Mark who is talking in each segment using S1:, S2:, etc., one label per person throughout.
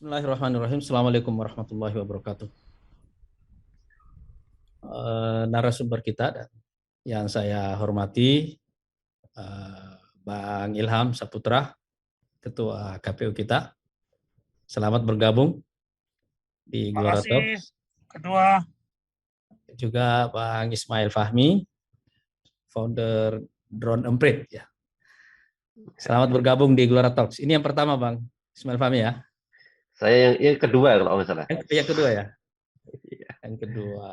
S1: Bismillahirrahmanirrahim. Assalamualaikum warahmatullahi wabarakatuh. Narasumber kita yang saya hormati, Bang Ilham Saputra, Ketua KPU kita. Selamat bergabung di
S2: Terima
S1: Gelora
S2: kasih,
S1: Talks.
S2: Kedua.
S1: Juga Bang Ismail Fahmi, founder Drone Emprit. Ya. Selamat bergabung di Gelora Talks. Ini yang pertama, Bang Ismail Fahmi ya.
S3: Saya yang kedua kalau nggak salah.
S1: Yang kedua ya.
S3: Iya.
S1: Yang kedua.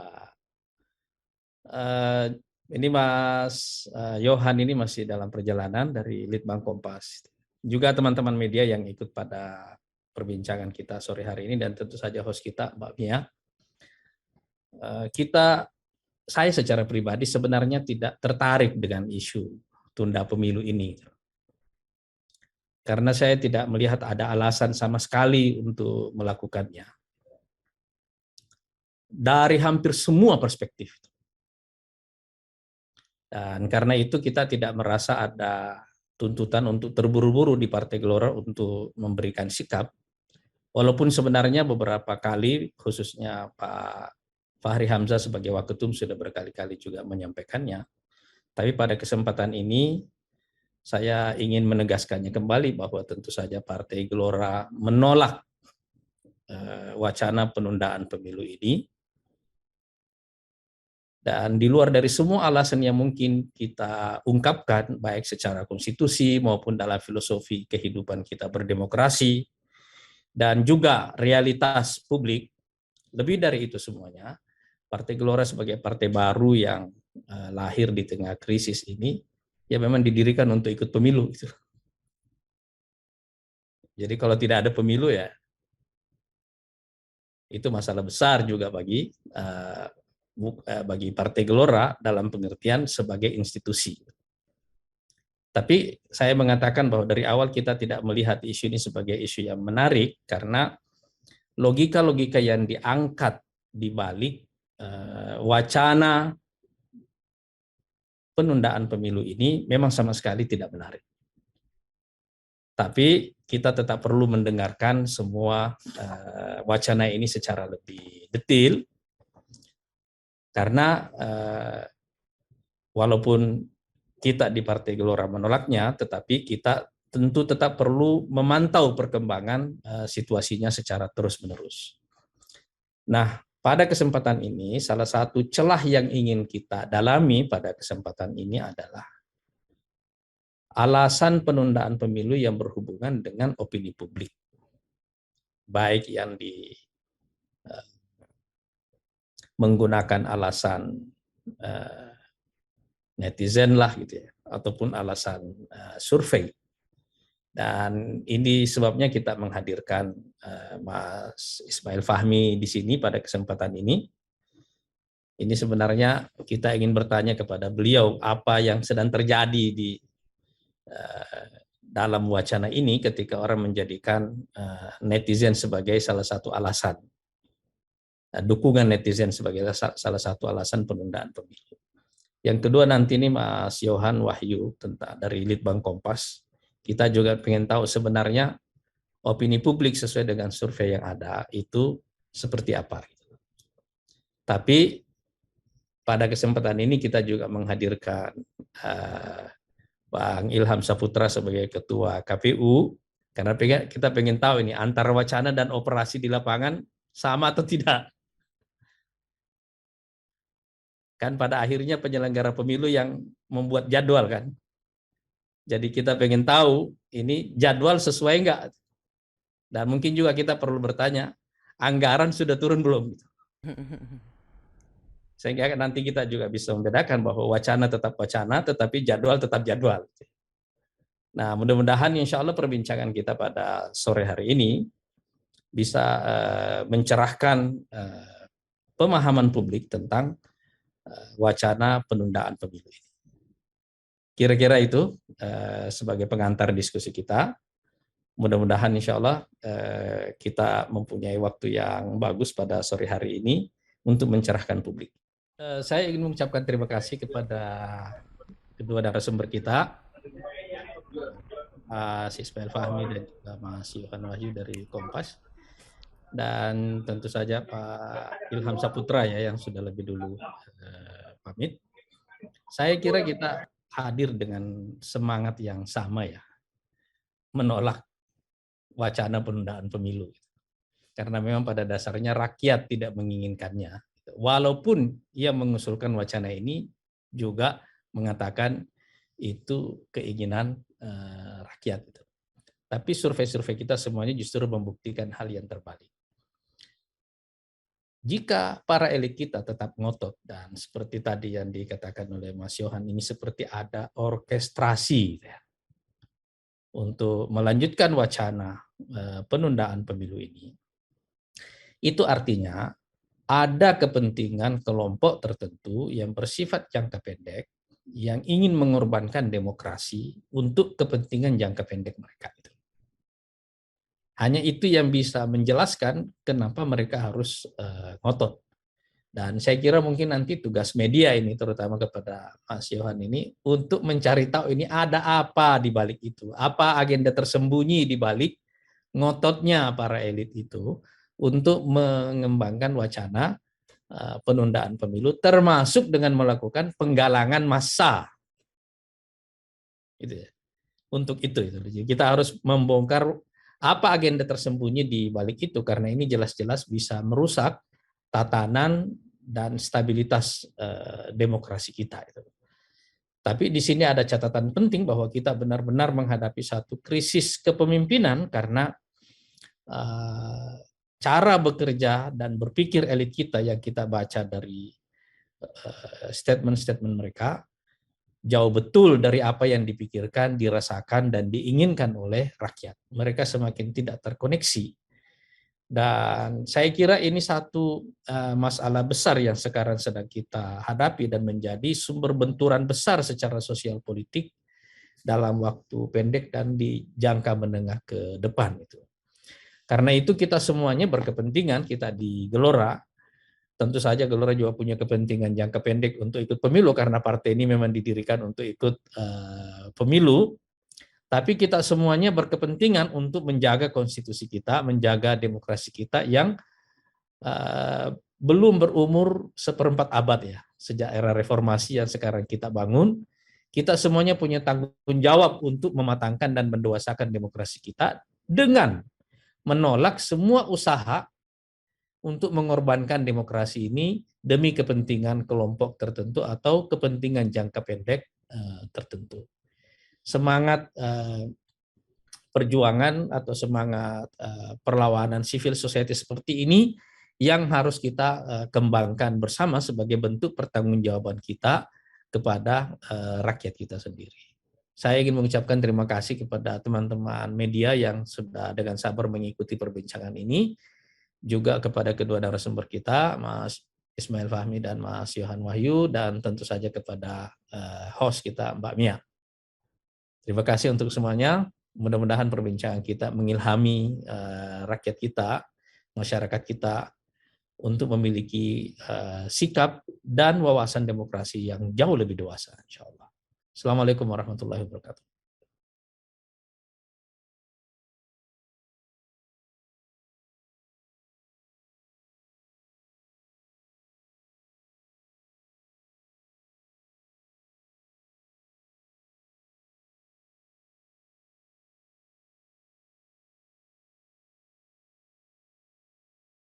S1: Ini Mas Yohan ini masih dalam perjalanan dari Litbang Kompas. Juga teman-teman media yang ikut pada perbincangan kita sore hari ini dan tentu saja host kita Mbak Mia. Saya secara pribadi sebenarnya tidak tertarik dengan isu tunda pemilu ini. Karena saya tidak melihat ada alasan sama sekali untuk melakukannya. Dari hampir semua perspektif. Dan karena itu kita tidak merasa ada tuntutan untuk terburu-buru di Partai Gelora untuk memberikan sikap. Walaupun sebenarnya beberapa kali, khususnya Pak Fahri Hamzah sebagai Waketum sudah berkali-kali juga menyampaikannya. Tapi pada kesempatan ini, saya ingin menegaskannya kembali bahwa tentu saja Partai Gelora menolak wacana penundaan pemilu ini. Dan di luar dari semua alasan yang mungkin kita ungkapkan, baik secara konstitusi maupun dalam filosofi kehidupan kita berdemokrasi, dan juga realitas publik, lebih dari itu semuanya, Partai Gelora sebagai partai baru yang lahir di tengah krisis ini, ya memang didirikan untuk ikut pemilu. Jadi kalau tidak ada pemilu ya, itu masalah besar juga bagi Partai Gelora dalam pengertian sebagai institusi. Tapi saya mengatakan bahwa dari awal kita tidak melihat isu ini sebagai isu yang menarik karena logika-logika yang diangkat di balik wacana penundaan pemilu ini memang sama sekali tidak menarik. Tapi kita tetap perlu mendengarkan semua wacana ini secara lebih detail. Karena walaupun kita di Partai Gelora menolaknya, tetapi kita tentu tetap perlu memantau perkembangan situasinya secara terus-menerus. Nah, pada kesempatan ini, salah satu celah yang ingin kita dalami pada kesempatan ini adalah alasan penundaan pemilu yang berhubungan dengan opini publik. Baik yang menggunakan alasan netizen lah gitu ya, ataupun alasan survei. Dan ini sebabnya kita menghadirkan Mas Ismail Fahmi di sini pada kesempatan ini. Ini sebenarnya kita ingin bertanya kepada beliau apa yang sedang terjadi di dalam wacana ini ketika orang menjadikan netizen sebagai salah satu alasan. Dukungan netizen sebagai salah satu alasan penundaan pemilu. Yang kedua nanti ini Mas Yohan Wahyu tentang dari Litbang Kompas. Kita juga ingin tahu sebenarnya opini publik sesuai dengan survei yang ada itu seperti apa. Tapi pada kesempatan ini kita juga menghadirkan Bang Ilham Saputra sebagai Ketua KPU, karena kita pengen tahu ini antara wacana dan operasi di lapangan sama atau tidak. Kan pada akhirnya penyelenggara pemilu yang membuat jadwal kan. Jadi kita pengen tahu ini jadwal sesuai enggak. Dan mungkin juga kita perlu bertanya, anggaran sudah turun belum? Sehingga nanti kita juga bisa membedakan bahwa wacana tetap wacana, tetapi jadwal tetap jadwal. Nah, mudah-mudahan insya Allah perbincangan kita pada sore hari ini bisa mencerahkan pemahaman publik tentang wacana penundaan pemilu ini. Kira-kira itu sebagai pengantar diskusi kita. Mudah-mudahan insya Allah kita mempunyai waktu yang bagus pada sore hari ini untuk mencerahkan publik. Saya ingin mengucapkan terima kasih kepada kedua narasumber kita, Mas Ismail Fahmi dan juga Mas Yohan Wahyu dari Kompas. dan tentu saja Pak Ilham Saputra ya yang sudah lebih dulu pamit. Saya kira kita hadir dengan semangat yang sama ya, menolak wacana penundaan pemilu. Karena memang pada dasarnya rakyat tidak menginginkannya. Walaupun ia mengusulkan wacana ini juga mengatakan itu keinginan rakyat. Tapi survei-survei kita semuanya justru membuktikan hal yang terbalik. Jika para elit kita tetap ngotot dan seperti tadi yang dikatakan oleh Mas Yohan ini seperti ada orkestrasi ya, untuk melanjutkan wacana penundaan pemilu ini, itu artinya ada kepentingan kelompok tertentu yang bersifat jangka pendek yang ingin mengorbankan demokrasi untuk kepentingan jangka pendek mereka. Hanya itu yang bisa menjelaskan kenapa mereka harus ngotot. Dan saya kira mungkin nanti tugas media ini, terutama kepada Mas Yohan ini, untuk mencari tahu ini ada apa di balik itu. Apa agenda tersembunyi di balik ngototnya para elit itu untuk mengembangkan wacana penundaan pemilu, termasuk dengan melakukan penggalangan massa. Gitu ya. Untuk itu. Kita harus membongkar apa agenda tersembunyi di balik itu, karena ini jelas-jelas bisa merusak tatanan dan stabilitas demokrasi kita. Tapi di sini ada catatan penting bahwa kita benar-benar menghadapi satu krisis kepemimpinan karena cara bekerja dan berpikir elit kita yang kita baca dari statement-statement mereka jauh betul dari apa yang dipikirkan, dirasakan, dan diinginkan oleh rakyat. Mereka semakin tidak terkoneksi. Dan saya kira ini satu masalah besar yang sekarang sedang kita hadapi dan menjadi sumber benturan besar secara sosial politik dalam waktu pendek dan di jangka menengah ke depan. Karena itu kita semuanya berkepentingan, kita di Gelora, tentu saja Gelora juga punya kepentingan jangka pendek untuk ikut pemilu karena partai ini memang didirikan untuk ikut pemilu. Tapi kita semuanya berkepentingan untuk menjaga konstitusi kita, menjaga demokrasi kita yang belum berumur seperempat abad ya, sejak era reformasi yang sekarang kita bangun. Kita semuanya punya tanggung jawab untuk mematangkan dan mendewasakan demokrasi kita dengan menolak semua usaha untuk mengorbankan demokrasi ini demi kepentingan kelompok tertentu atau kepentingan jangka pendek tertentu. Semangat perjuangan atau semangat perlawanan civil society seperti ini yang harus kita kembangkan bersama sebagai bentuk pertanggungjawaban kita kepada rakyat kita sendiri. Saya ingin mengucapkan terima kasih kepada teman-teman media yang sudah dengan sabar mengikuti perbincangan ini, juga kepada kedua narasumber kita, Mas Ismail Fahmi dan Mas Yohan Wahyu, dan tentu saja kepada host kita, Mbak Mia. Terima kasih untuk semuanya. Mudah-mudahan perbincangan kita mengilhami rakyat kita, masyarakat kita, untuk memiliki sikap dan wawasan demokrasi yang jauh lebih dewasa, insya Allah. Assalamualaikum warahmatullahi wabarakatuh.